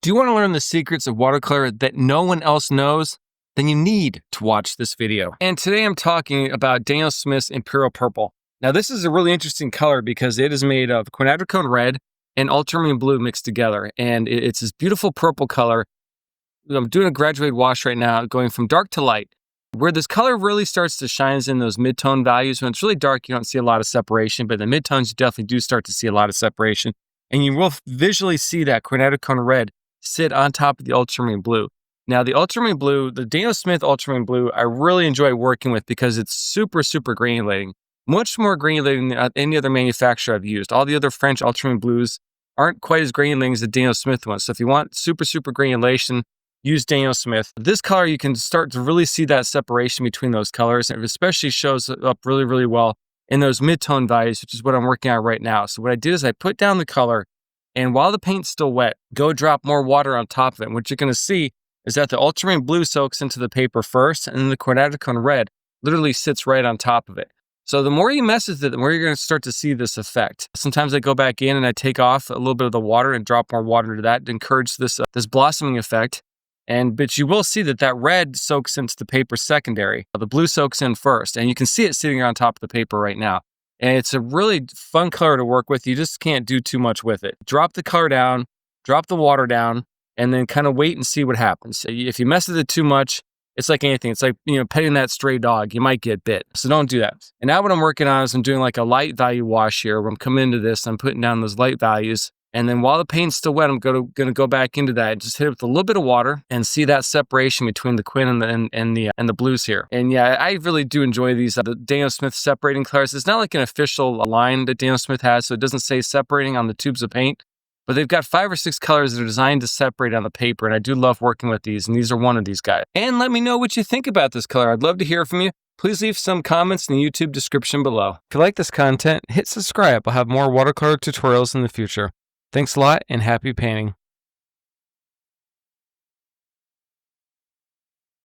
Do you want to learn the secrets of watercolor that no one else knows? Then you need to watch this video. And today I'm talking about Daniel Smith's Imperial Purple. Now this is a really interesting color because it is made of quinacridone red and ultramarine blue mixed together. And it's this beautiful purple color. I'm doing a graduated wash right now, going from dark to light. Where this color really starts to shine is in those mid-tone values. When it's really dark, you don't see a lot of separation, but in the mid-tones, you definitely do start to see a lot of separation. And you will visually see that quinacridone red sit on top of the ultramarine blue. Now the ultramarine blue, the Daniel Smith ultramarine blue, I really enjoy working with because it's super granulating. Much more granulating than any other manufacturer I've used. All the other French ultramarine blues aren't quite as granulating as the Daniel Smith one. So if you want super granulation, use Daniel Smith. This color, you can start to really see that separation between those colors. And it especially shows up really well in those mid-tone values, which is what I'm working on right now. So what I did is I put down the color, and while the paint's still wet, go drop more water on top of it. And what you're going to see is that the ultramarine blue soaks into the paper first, and then the quinacridone red literally sits right on top of it. So the more you mess with it, the more you're going to start to see this effect. Sometimes I go back in and I take off a little bit of the water and drop more water into that to encourage this blossoming effect. But you will see that red soaks into the paper secondary. The blue soaks in first, and you can see it sitting on top of the paper right now. And it's a really fun color to work with. You just can't do too much with it. Drop the color down, drop the water down, and then kind of wait and see what happens. If you mess with it too much, it's like anything. It's like, petting that stray dog. You might get bit. So don't do that. And now what I'm working on is I'm doing like a light value wash here where I'm coming into this, I'm putting down those light values. And then while the paint's still wet, I'm going to go back into that and just hit it with a little bit of water and see that separation between the quin and the blues here. And yeah, I really do enjoy these the Daniel Smith separating colors. It's not like an official line that Daniel Smith has, so it doesn't say separating on the tubes of paint. But they've got 5 or 6 colors that are designed to separate on the paper, and I do love working with these, and these are one of these guys. And let me know what you think about this color. I'd love to hear from you. Please leave some comments in the YouTube description below. If you like this content, hit subscribe. I'll have more watercolor tutorials in the future. Thanks a lot and happy painting.